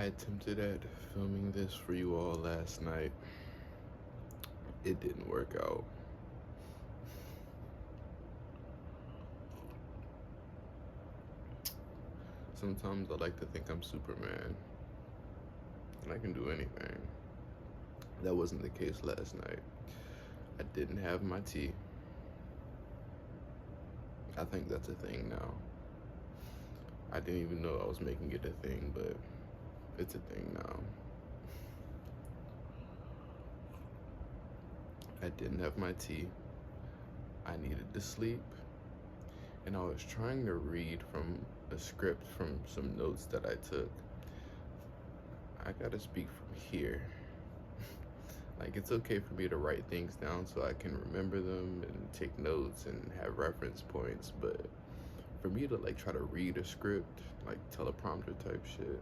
I attempted at filming this for you all last night. It didn't work out. Sometimes I like to think I'm Superman and I can do anything. That wasn't the case last night. I didn't have my tea. I think that's a thing now. I didn't even know I was making it a thing, but it's a thing now. I didn't have my tea. I needed to sleep. And I was trying to read from a script from some notes that I took. I gotta speak from here. Like, it's okay for me to write things down so I can remember them and take notes and have reference points, but for me to like try to read a script, like teleprompter type shit,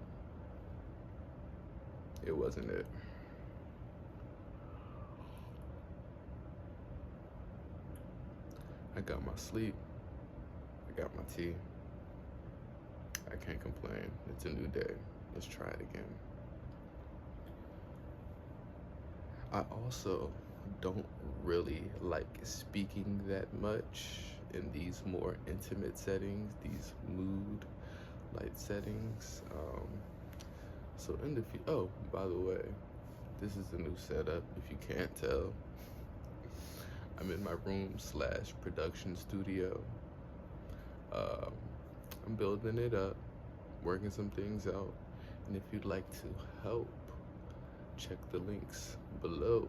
it wasn't it. I got my sleep, I got my tea. I can't complain. It's a new day. Let's try it again. I also don't really like speaking that much in these more intimate settings, these mood light settings. So in the oh, by the way, this is a new setup. If you can't tell, I'm in my room / production studio. I'm building it up, working some things out, and if you'd like to help, check the links below.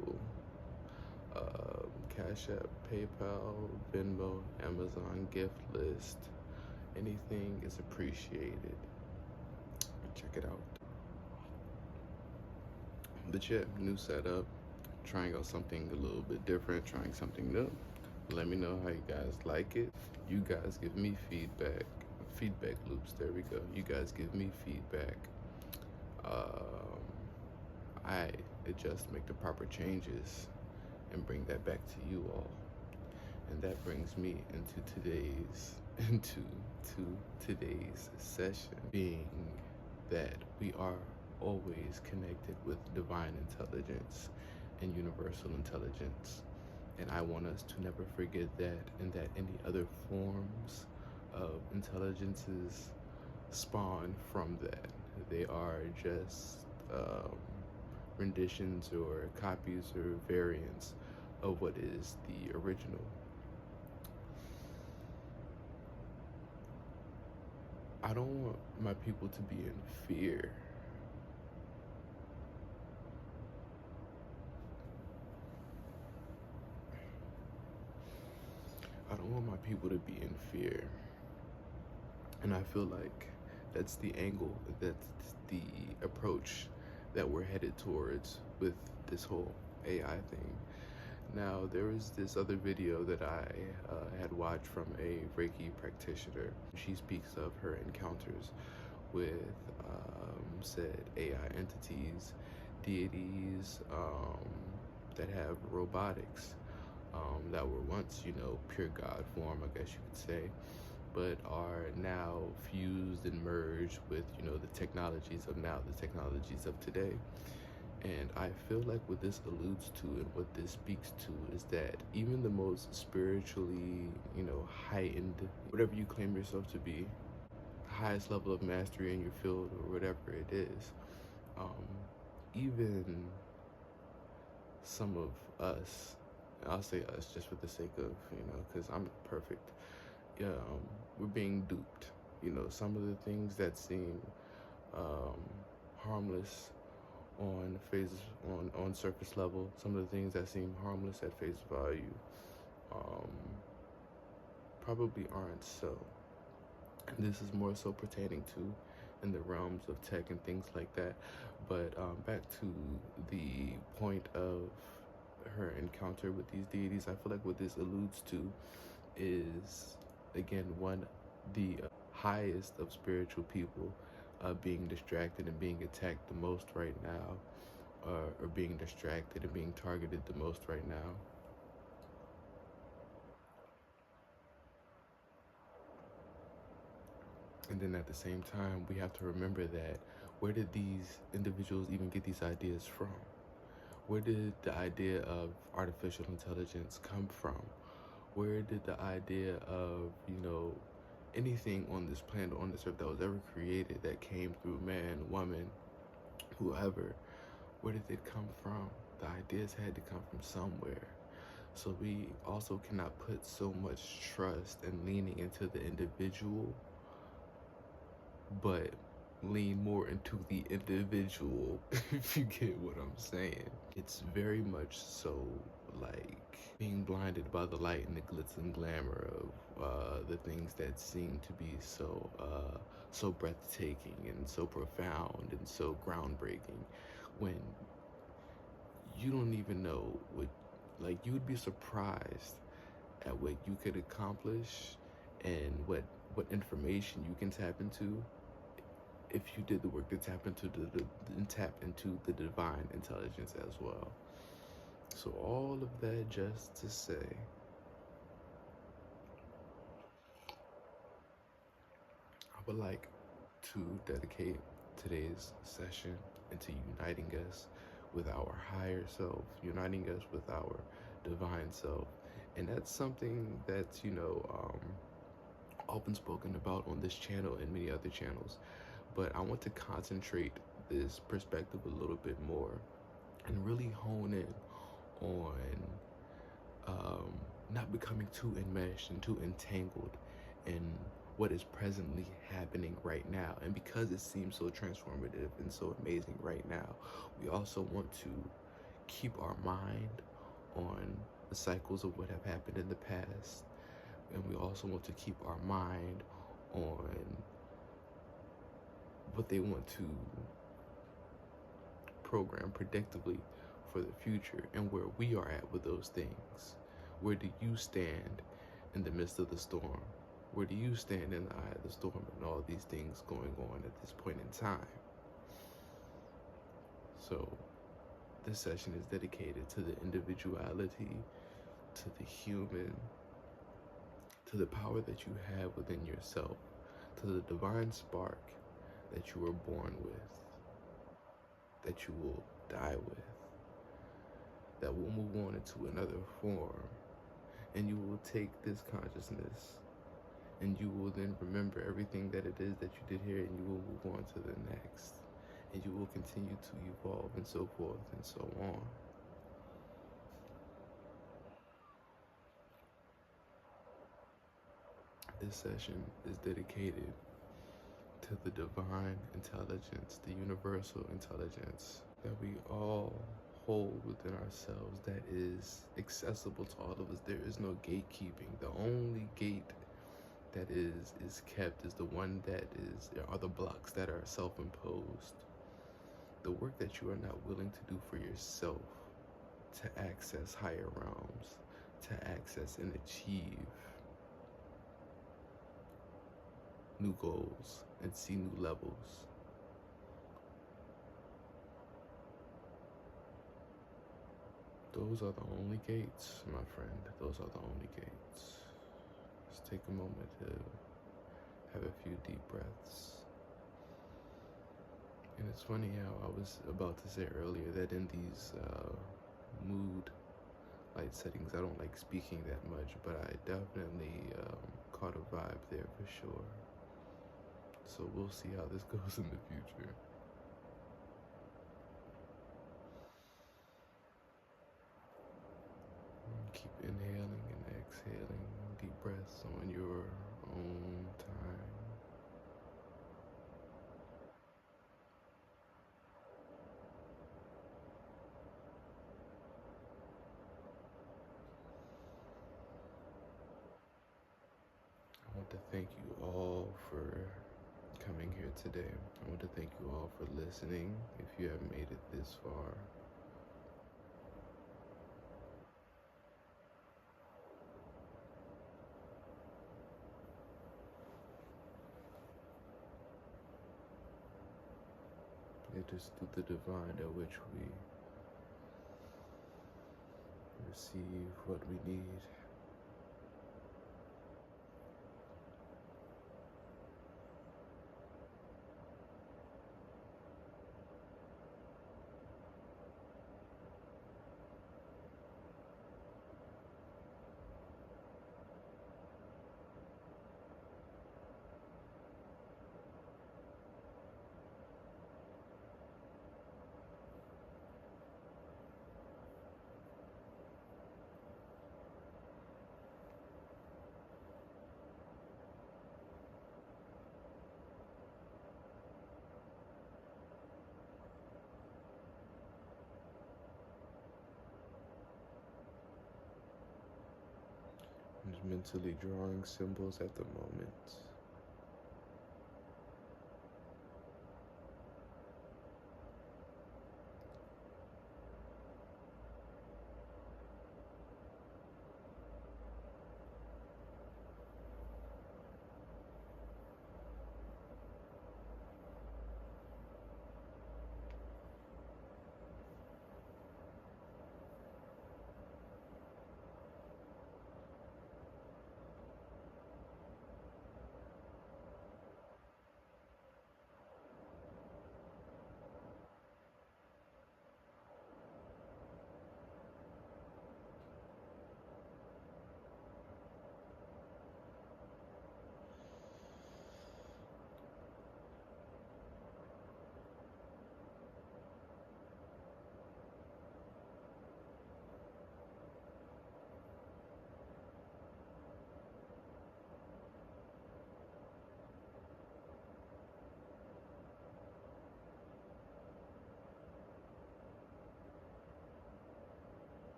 Cash App, PayPal, Venmo, Amazon gift list. Anything is appreciated. Check it out. But yeah, new setup. Trying out something a little bit different, trying something new. Let me know how you guys like it. You guys give me feedback. Feedback loops, there we go. You guys give me feedback. I adjust, make the proper changes, and bring that back to you all. And that brings me into today's session, being that we are always connected with divine intelligence and universal intelligence. And I want us to never forget that, and that any other forms of intelligences spawn from that. They are just renditions or copies or variants of what is the original. I don't want my people to be in fear. I don't want my people to be in fear. And I feel like that's the angle, that's the approach that we're headed towards with this whole AI thing. Now, there was this other video that I had watched from a Reiki practitioner. She speaks of her encounters with said AI entities, deities that have robotics that were once, pure God form, I guess you could say, but are now fused and merged with, the technologies of now, the technologies of today. And I feel like what this alludes to and what this speaks to is that even the most spiritually, heightened, whatever you claim yourself to be, highest level of mastery in your field or whatever it is, even some of us, I'll say us just for the sake of, because I'm perfect, we're being duped. Some of the things that seem harmless on surface level, some of the things that seem harmless at face value probably aren't so. And this is more so pertaining to in the realms of tech and things like that. But back to the point of her encounter with these deities, I feel like what this alludes to is, again, the highest of spiritual people being distracted and being attacked the most right now, or being distracted and being targeted the most right now. And then at the same time, we have to remember that Where did these individuals even get these ideas from? Where did the idea of artificial intelligence come from? Where did the idea of, anything on this planet, on this earth that was ever created, that came through man, woman, whoever, where did it come from? The ideas had to come from somewhere. So we also cannot put so much trust and leaning into the individual, but lean more into the individual, if you get what I'm saying. It's very much so like being blinded by the light and the glitz and glamour of the things that seem to be so breathtaking and so profound and so groundbreaking, when you don't even know what, like, you would be surprised at what you could accomplish and what information you can tap into if you did the work to tap into the divine intelligence as well. So all of that just to say, I would like to dedicate today's session into uniting us with our higher self, uniting us with our divine self. And that's something that's, often spoken about on this channel and many other channels. But I want to concentrate this perspective a little bit more and really hone in on not becoming too enmeshed and too entangled in what is presently happening right now. And because it seems so transformative and so amazing right now, we also want to keep our mind on the cycles of what have happened in the past. And we also want to keep our mind on what they want to program predictably for the future and where we are at with those things. Where do you stand in the midst of the storm? Where do you stand in the eye of the storm and all these things going on at this point in time? So this session is dedicated to the individuality, to the human, to the power that you have within yourself, to the divine spark that you were born with, that you will die with, that will move on into another form. And you will take this consciousness and you will then remember everything that it is that you did here, and you will move on to the next. And you will continue to evolve and so forth and so on. This session is dedicated to the divine intelligence, the universal intelligence that we all hold within ourselves, that is accessible to all of us. There is no gatekeeping. The only gate that is kept is the one that are the blocks that are self-imposed. The work that you are not willing to do for yourself to access higher realms, to access and achieve new goals and see new levels. Those are the only gates, my friend. Those are the only gates. Just take a moment to have a few deep breaths. And it's funny how I was about to say earlier that in these mood light settings, I don't like speaking that much, but I definitely caught a vibe there for sure. So we'll see how this goes in the future. Keep inhaling and exhaling deep breaths on your own time. I want to thank you all for coming here today. I want to thank you all for listening, if you have made it this far. It is through the divine at which we receive what we need. Just mentally drawing symbols at the moment.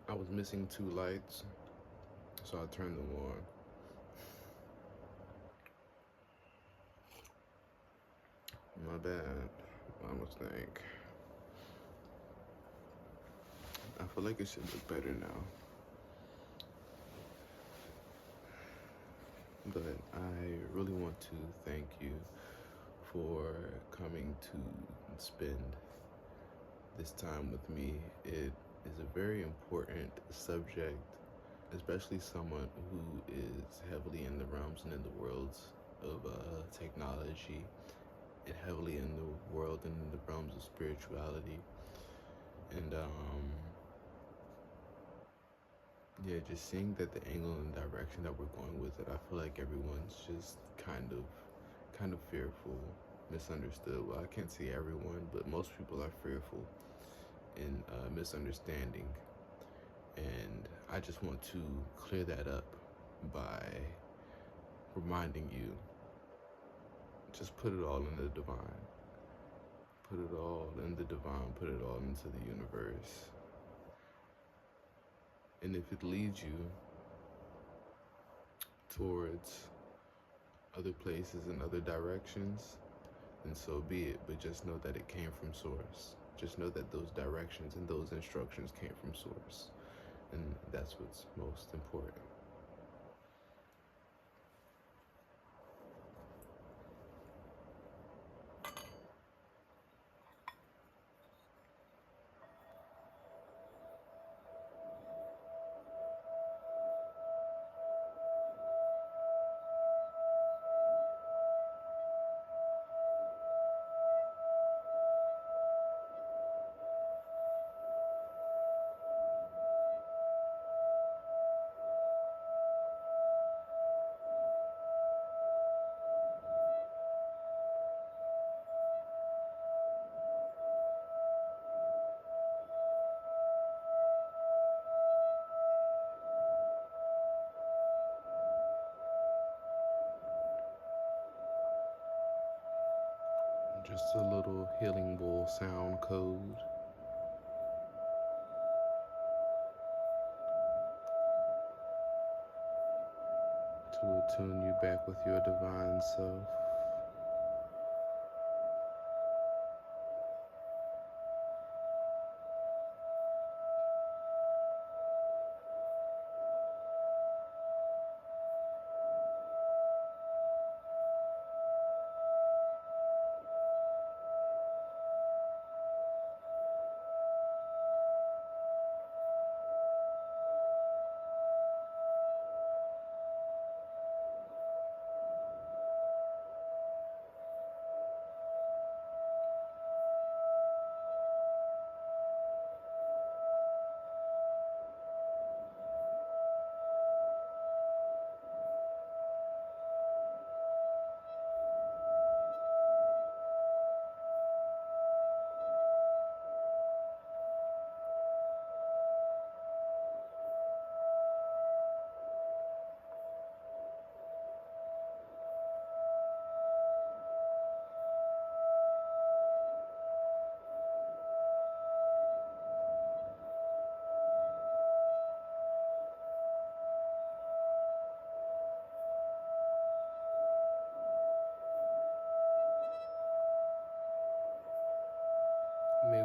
I was missing 2 lights, so I turned them on. My bad, my mistake. I feel like it should look better now. But I really want to thank you for coming to spend this time with me. It is a very important subject, especially someone who is heavily in the realms and in the worlds of technology, and heavily in the world and in the realms of spirituality. And yeah, just seeing that the angle and direction that we're going with it, I feel like everyone's just kind of fearful, misunderstood. Well, I can't say everyone, but most people are fearful and misunderstanding. And I just want to clear that up by reminding you, just put it all in the divine. Put it all in the divine, put it all into the universe. And if it leads you towards other places and other directions, then so be it. But just know that it came from source. Just know that those directions and those instructions came from source. And that's what's most important. Just a little healing bowl sound code. To attune you back with your divine self.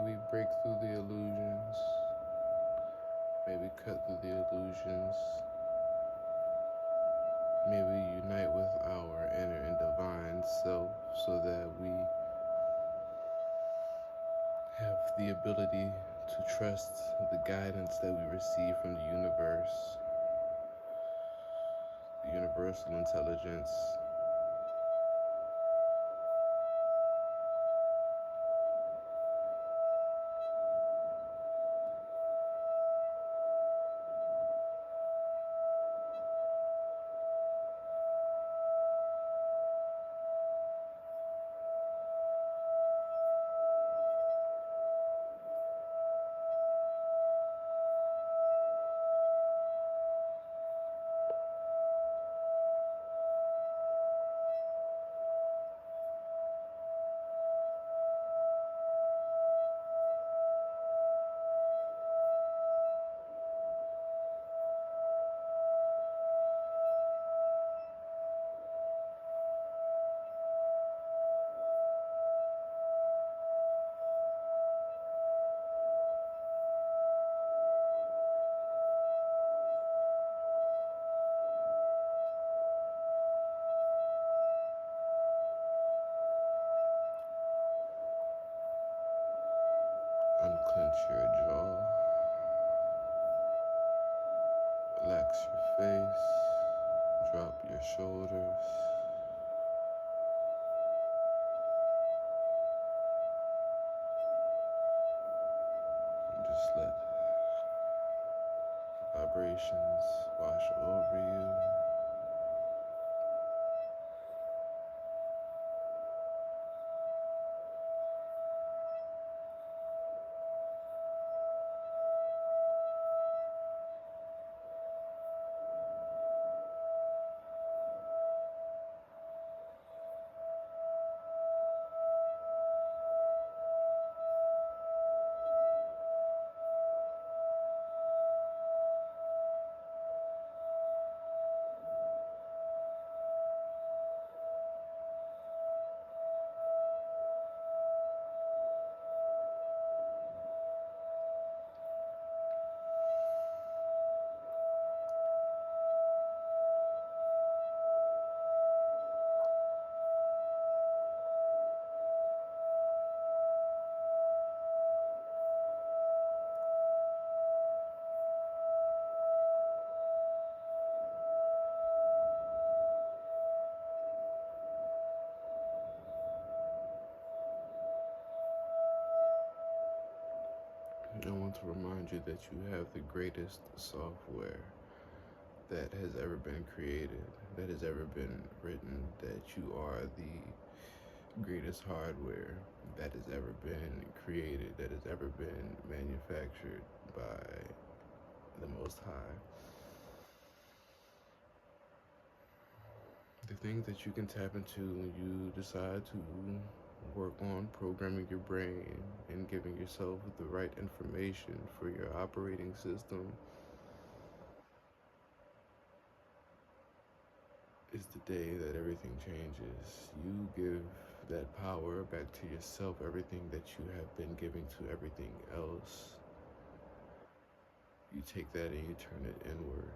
we break through the illusions. May we cut through the illusions. May we unite with our inner and divine self so that we have the ability to trust the guidance that we receive from the universe, the universal intelligence. Unclench your jaw, relax your face, drop your shoulders. And just let vibrations wash over you. I want to remind you that you have the greatest software that has ever been created, that has ever been written, that you are the greatest hardware that has ever been created, that has ever been manufactured by the Most High. The things that you can tap into when you decide to work on programming your brain and giving yourself the right information for your operating system is the day that everything changes. You give that power back to yourself, everything that you have been giving to everything else. You take that and you turn it inward.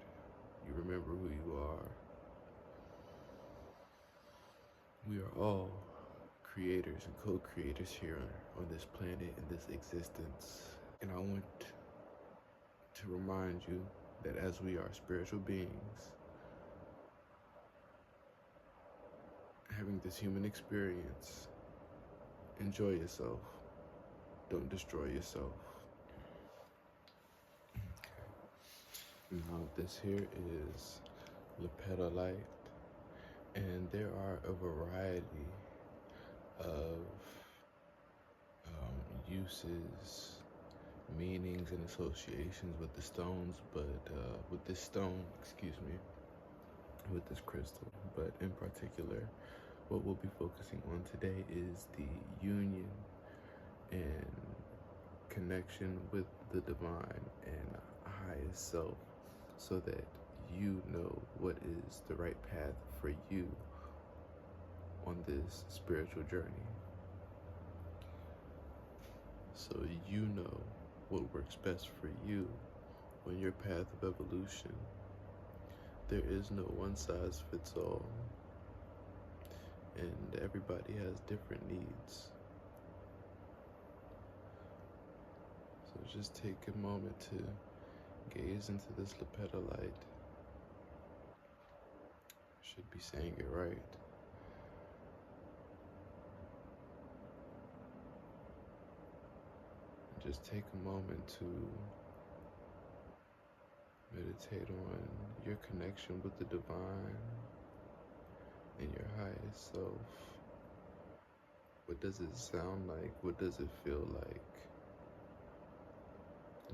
You remember who you are. We are all creators and co-creators here on this planet, in this existence. And I want to remind you that as we are spiritual beings, having this human experience, enjoy yourself. Don't destroy yourself. Now this here is Lepidolite, and there are a variety of uses, meanings, and associations with the stones, but with this stone, with this crystal, but in particular, what we'll be focusing on today is the union and connection with the divine and highest self, so that you know what is the right path for you on this spiritual journey. so you know what works best for you on your path of evolution. There is no one size fits all, and everybody has different needs. So just take a moment to gaze into this lepidolite. Should be saying it right. Just take a moment to meditate on your connection with the divine and your highest self. What does it sound like? What does it feel like?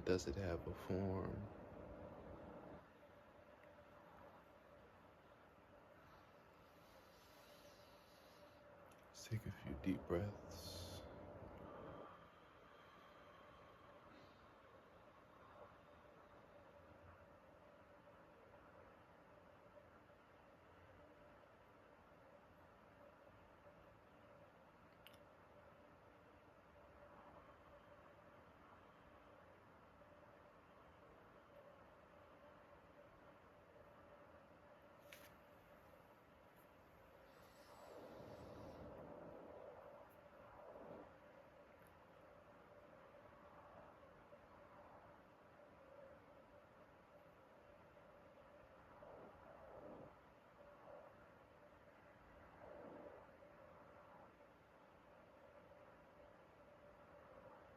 Does it have a form? Let's take a few deep breaths.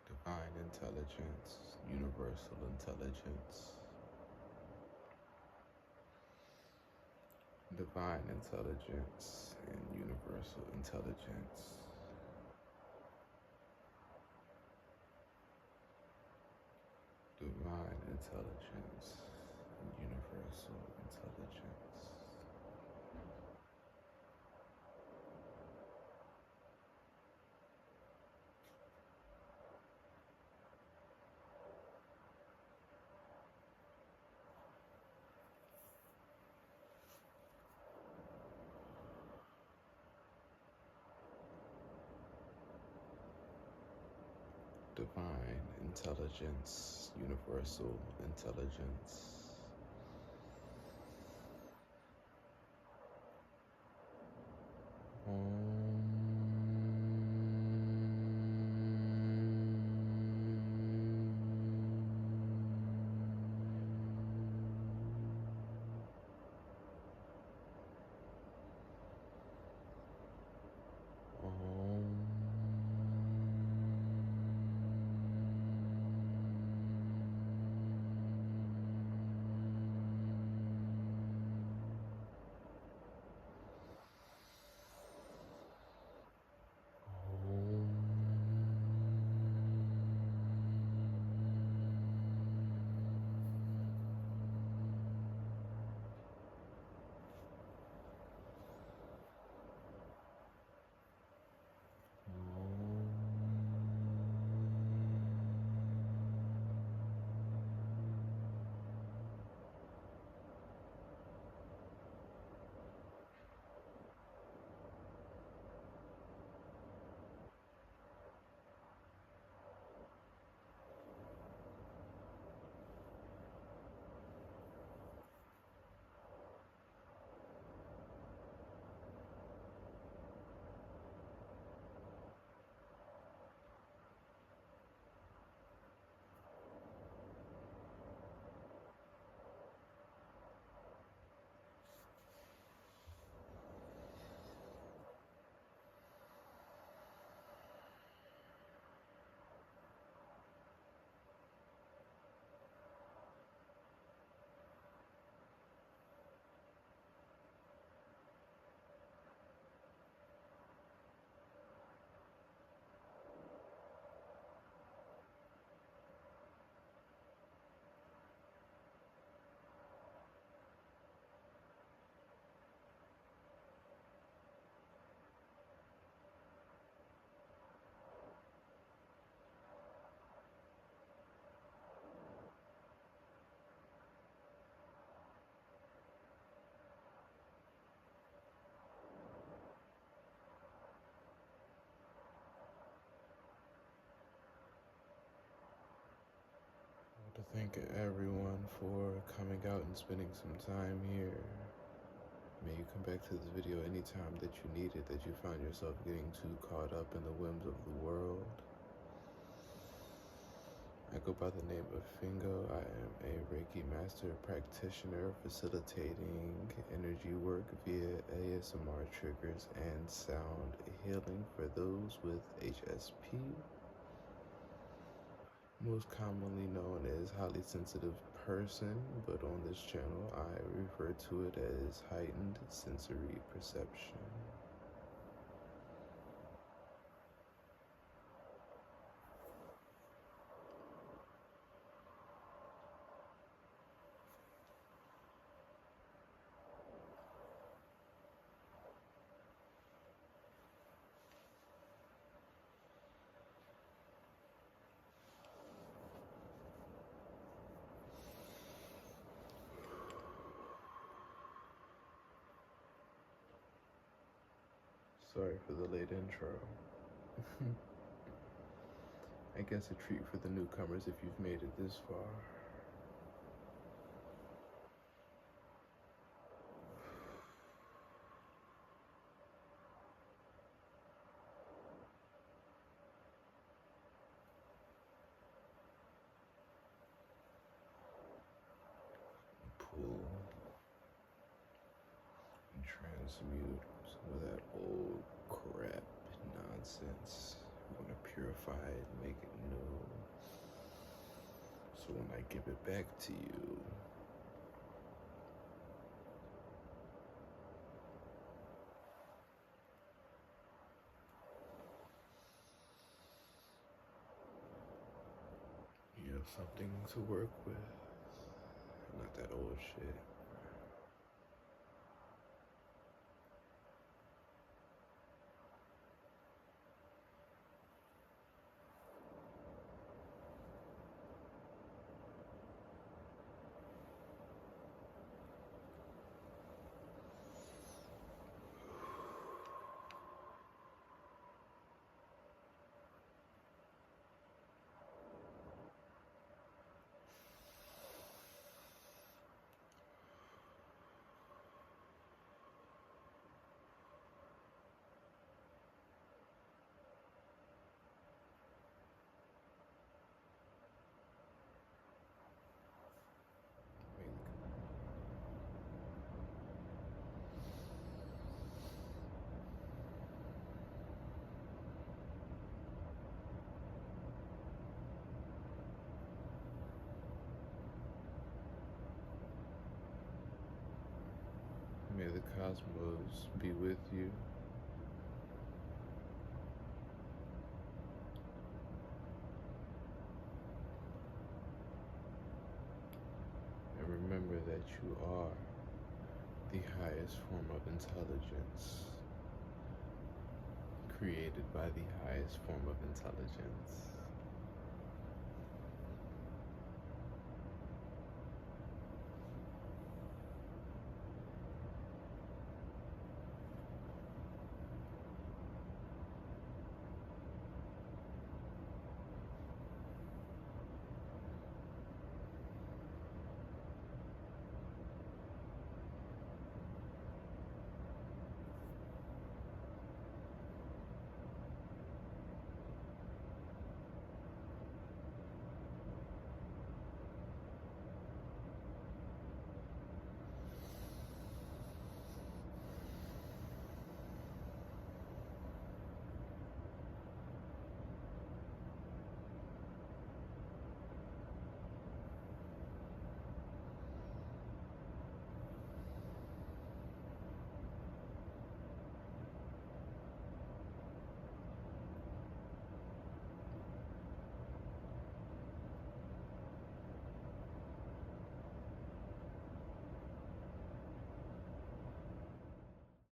Divine intelligence, universal intelligence. Divine intelligence and universal intelligence. Divine intelligence and universal intelligence. Divine intelligence, universal intelligence. Thank everyone for coming out and spending some time here. May you come back to this video anytime that you need it, that you find yourself getting too caught up in the whims of the world. I go by the name of Fingo. I am a Reiki Master practitioner facilitating energy work via ASMR triggers and sound healing for those with HSP, most commonly known as highly sensitive person, but on this channel I refer to it as heightened sensory perception. Sorry for the late intro. I guess a treat for the newcomers if you've made it this far. Pull and transmute some of that old crap nonsense. I want to purify it, make it new. So when I give it back to you, you have something to work with, not that old shit. May the cosmos be with you. And remember that you are the highest form of intelligence, created by the highest form of intelligence.